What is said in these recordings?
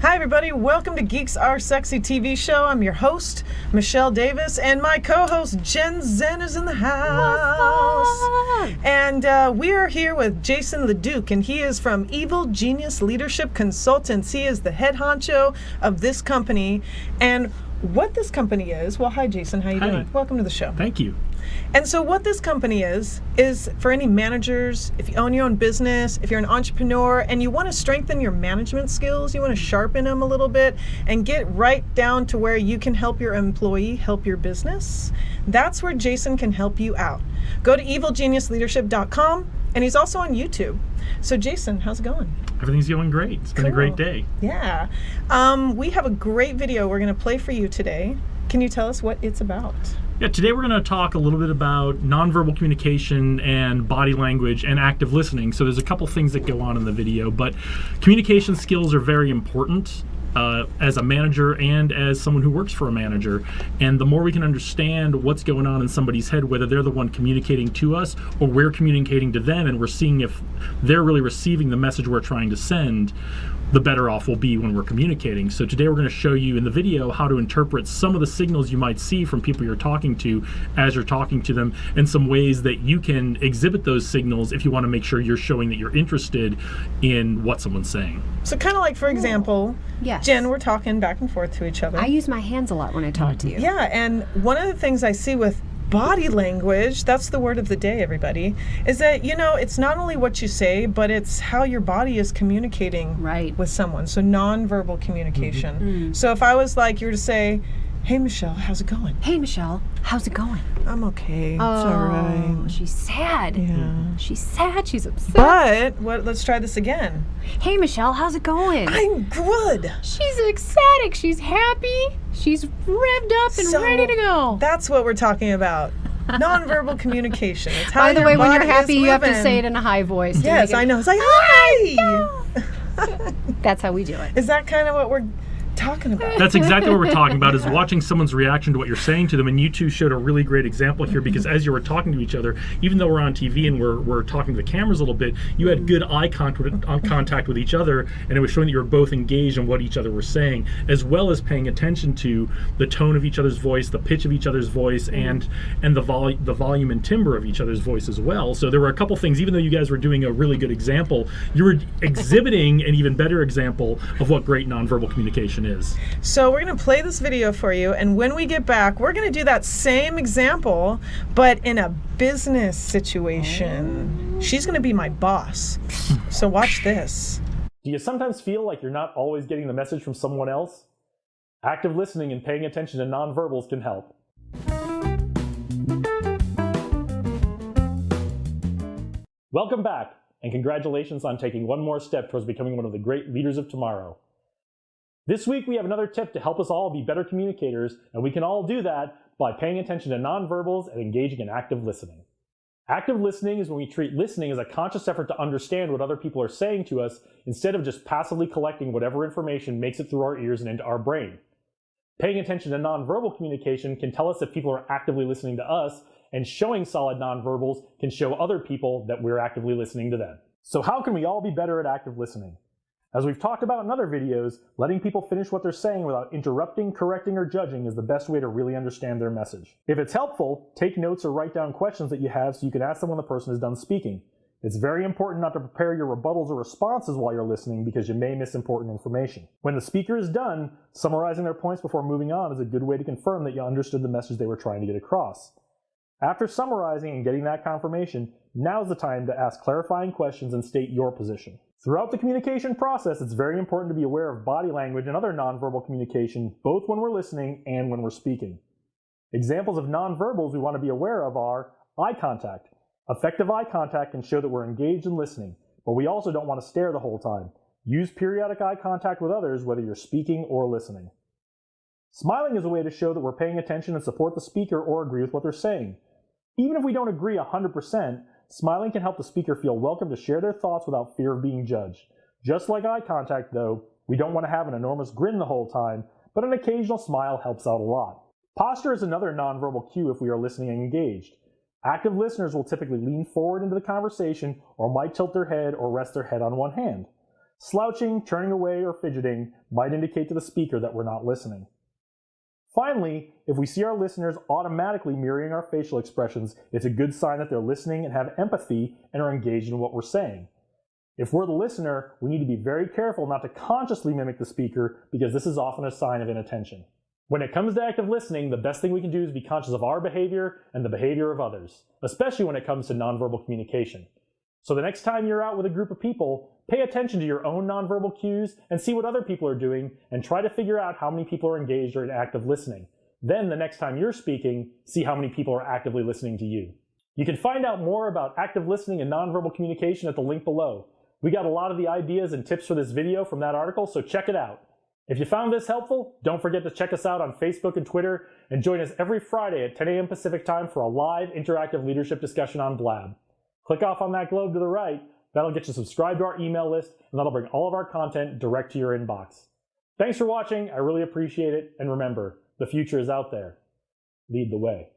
Hi everybody, welcome to Geeks Are Sexy TV show. I'm your host, Michelle Davis, and my co-host, Jen Zen, is in the house. And we are here with Jason LeDuc, and he is from Evil Genius Leadership Consultants. He is the head honcho of this company. And what this company is, well, hi Jason, how you doing? Welcome to the show. Thank you. And so what this company is for any managers, if you own your own business, if you're an entrepreneur and you want to strengthen your management skills, you want to sharpen them a little bit and get right down to where you can help your employee help your business, that's where Jason can help you out. Go to evilgeniusleadership.com, and he's also on YouTube. So Jason, how's it going? Everything's going great. It's been a great day. Yeah. We have a great video we're going to play for you today. Can you tell us what it's about? Yeah, today we're going to talk a little bit about nonverbal communication and body language and active listening. So there's a couple things that go on in the video, but communication skills are very important as a manager and as someone who works for a manager. And the more we can understand what's going on in somebody's head, whether they're the one communicating to us or we're communicating to them and we're seeing if they're really receiving the message we're trying to send, the better off we'll be when we're communicating. So today we're going to show you in the video how to interpret some of the signals you might see from people you're talking to as you're talking to them, and some ways that you can exhibit those signals if you want to make sure you're showing that you're interested in what someone's saying. So kind of like, for example, yes. Jen, we're talking back and forth to each other. I use my hands a lot when I talk to you. Yeah, and one of the things I see with body language, that's the word of the day, everybody, is that, you know, it's not only what you say, but it's how your body is communicating with someone. So nonverbal communication. Mm-hmm. So if I was like, you were to say, hey Michelle, how's it going? Hey Michelle, how's it going? I'm okay. It's all right. She's sad. Yeah. She's sad. She's But upset. let's try this again. Hey Michelle, how's it going? I'm good. She's ecstatic. She's happy. She's revved up and ready to go. That's what we're talking about. Nonverbal communication. It's how By the way, when you're body happy, is you have to moving. say it in a high voice. Yes, I know. It's like, hi! That's how we do it. Is that kind of what we're talking about? That's exactly what we're talking about, is watching someone's reaction to what you're saying to them. And you two showed a really great example here, because as you were talking to each other, even though we're on TV and we're talking to the cameras a little bit, you had good eye contact with each other, and it was showing that you were both engaged in what each other were saying, as well as paying attention to the tone of each other's voice, the pitch of each other's voice, and the volume and timbre of each other's voice as well. So there were a couple things, even though you guys were doing a really good example, you were exhibiting an even better example of what great nonverbal communication is. So we're going to play this video for you, and when we get back, we're going to do that same example, but in a business situation. She's going to be my boss. So watch this. Do you sometimes feel like you're not always getting the message from someone else? Active listening and paying attention to nonverbals can help. Welcome back, and congratulations on taking one more step towards becoming one of the great leaders of tomorrow. This week we have another tip to help us all be better communicators, and we can all do that by paying attention to nonverbals and engaging in active listening. Active listening is when we treat listening as a conscious effort to understand what other people are saying to us, instead of just passively collecting whatever information makes it through our ears and into our brain. Paying attention to nonverbal communication can tell us if people are actively listening to us, and showing solid nonverbals can show other people that we're actively listening to them. So how can we all be better at active listening? As we've talked about in other videos, letting people finish what they're saying without interrupting, correcting, or judging is the best way to really understand their message. If it's helpful, take notes or write down questions that you have so you can ask them when the person is done speaking. It's very important not to prepare your rebuttals or responses while you're listening, because you may miss important information. When the speaker is done, summarizing their points before moving on is a good way to confirm that you understood the message they were trying to get across. After summarizing and getting that confirmation, now's the time to ask clarifying questions and state your position. Throughout the communication process, it's very important to be aware of body language and other nonverbal communication, both when we're listening and when we're speaking. Examples of nonverbals we want to be aware of are eye contact. Effective eye contact can show that we're engaged in listening, but we also don't want to stare the whole time. Use periodic eye contact with others, whether you're speaking or listening. Smiling is a way to show that we're paying attention and support the speaker or agree with what they're saying. Even if we don't agree 100%, smiling can help the speaker feel welcome to share their thoughts without fear of being judged. Just like eye contact, though, we don't want to have an enormous grin the whole time, but an occasional smile helps out a lot. Posture is another nonverbal cue if we are listening and engaged. Active listeners will typically lean forward into the conversation or might tilt their head or rest their head on one hand. Slouching, turning away, or fidgeting might indicate to the speaker that we're not listening. Finally, if we see our listeners automatically mirroring our facial expressions, it's a good sign that they're listening and have empathy and are engaged in what we're saying. If we're the listener, we need to be very careful not to consciously mimic the speaker because this is often a sign of inattention. When it comes to active listening, the best thing we can do is be conscious of our behavior and the behavior of others, especially when it comes to nonverbal communication. So the next time you're out with a group of people, pay attention to your own nonverbal cues and see what other people are doing and try to figure out how many people are engaged or in active listening. Then the next time you're speaking, see how many people are actively listening to you. You can find out more about active listening and nonverbal communication at the link below. We got a lot of the ideas and tips for this video from that article, so check it out. If you found this helpful, don't forget to check us out on Facebook and Twitter and join us every Friday at 10 a.m. Pacific time for a live interactive leadership discussion on Blab. Click off on that globe to the right. That'll get you subscribed to our email list, and that'll bring all of our content direct to your inbox. Thanks for watching. I really appreciate it. And remember, the future is out there. Lead the way.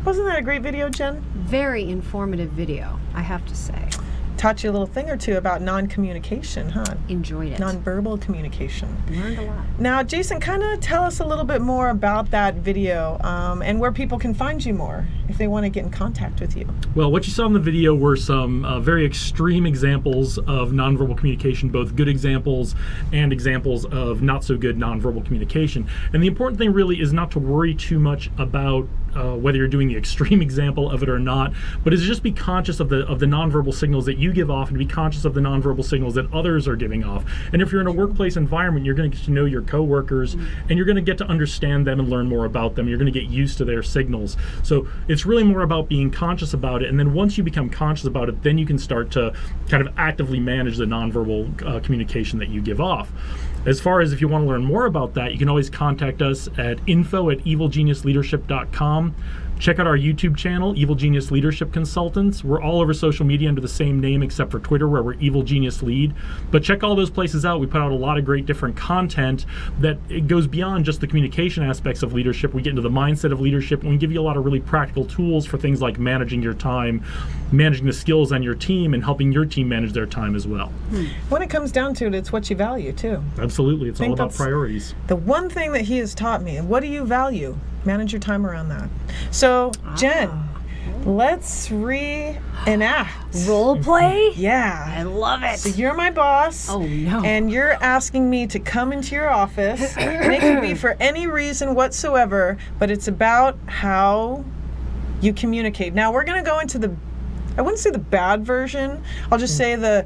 Wasn't that a great video, Jen? Very informative video, I have to say. Taught you a little thing or two about non-communication, huh? Enjoyed it. Non-verbal communication. Learned a lot. Now, Jason, kind of tell us a little bit more about that video and where people can find you more if they want to get in contact with you. Well, what you saw in the video were some very extreme examples of nonverbal communication, both good examples and examples of not so good nonverbal communication. And the important thing really is not to worry too much about whether you're doing the extreme example of it or not, but is just be conscious of the nonverbal signals that you give off and be conscious of the nonverbal signals that others are giving off. And if you're in a workplace environment, you're going to get to know your coworkers and you're going to get to understand them and learn more about them. You're going to get used to their signals. So it's really more about being conscious about it. And then once you become conscious about it, then you can start to kind of actively manage the nonverbal communication that you give off. As far as if you want to learn more about that, you can always contact us at info@evilgeniusleadership.com. Check out our YouTube channel, Evil Genius Leadership Consultants. We're all over social media under the same name except for Twitter, where we're Evil Genius Lead. But check all those places out. We put out a lot of great different content that it goes beyond just the communication aspects of leadership. We get into the mindset of leadership, and we give you a lot of really practical tools for things like managing your time, managing the skills on your team, and helping your team manage their time as well. When it comes down to it, it's what you value, too. Absolutely. It's all about priorities. The one thing that he has taught me, what do you value? Manage your time around that. So, Jen, let's reenact. Role play? Yeah. I love it. So you're my boss. Oh, no. And you're asking me to come into your office. And it could be for any reason whatsoever, but it's about how you communicate. Now, we're going to go into I wouldn't say the bad version. I'll just say the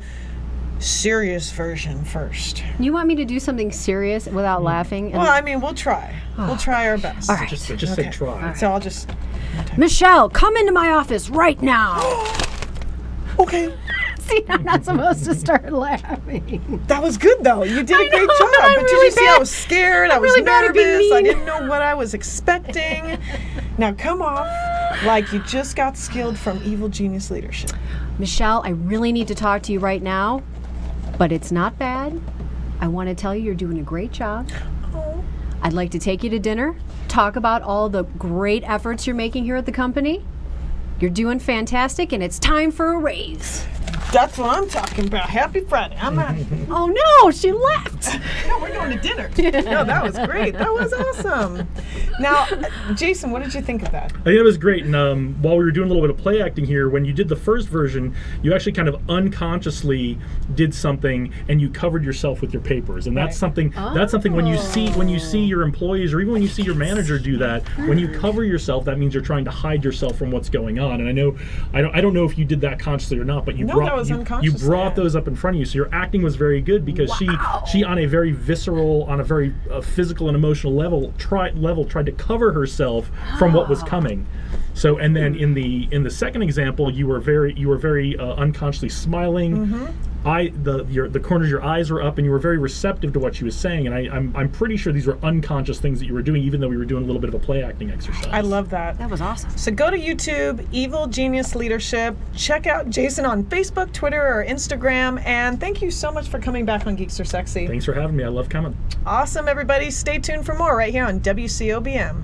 serious version first. You want me to do something serious without laughing? Well, I mean, we'll try. We'll try our best. All right. Just say try. Right. So I'll just... Michelle, come into my office right now. Okay. See, I'm not supposed to start laughing. That was good, though. You did a great know, job. but I'm But did really you see I bad. was scared? I was really bad at being nervous. I mean. didn't know what I was expecting. Now come off like you just got skilled from Evil Genius Leadership. Michelle, I really need to talk to you right now, but it's not bad. I want to tell you you're doing a great job. Oh. I'd like to take you to dinner, talk about all the great efforts you're making here at the company. You're doing fantastic, and it's time for a raise. That's what I'm talking about. Happy Friday. I'm out. Oh no, she left. No, we're going to dinner. No, that was great. That was awesome. Now, Jason, what did you think of that? I think that was great. And while we were doing a little bit of play acting here, when you did the first version, you actually kind of unconsciously did something, and you covered yourself with your papers. And that's Right. something. That's something when you see your employees, or even when you see your manager do that. When you cover yourself, that means you're trying to hide yourself from what's going on. And I don't know if you did that consciously or not, but you No, brought that was you unconscious, brought yeah. those up in front of you. So your acting was very good because she on a very visceral, on a very physical and emotional level tried to cover herself from what was coming. So, and then in the second example, you were very unconsciously smiling. The corners of your eyes were up, and you were very receptive to what she was saying. And I'm pretty sure these were unconscious things that you were doing, even though we were doing a little bit of a play acting exercise. I love that. That was awesome. So go to YouTube, Evil Genius Leadership. Check out Jason on Facebook, Twitter, or Instagram. And thank you so much for coming back on Geeks Are Sexy. Thanks for having me. I love coming. Awesome, everybody. Stay tuned for more right here on WCOBM.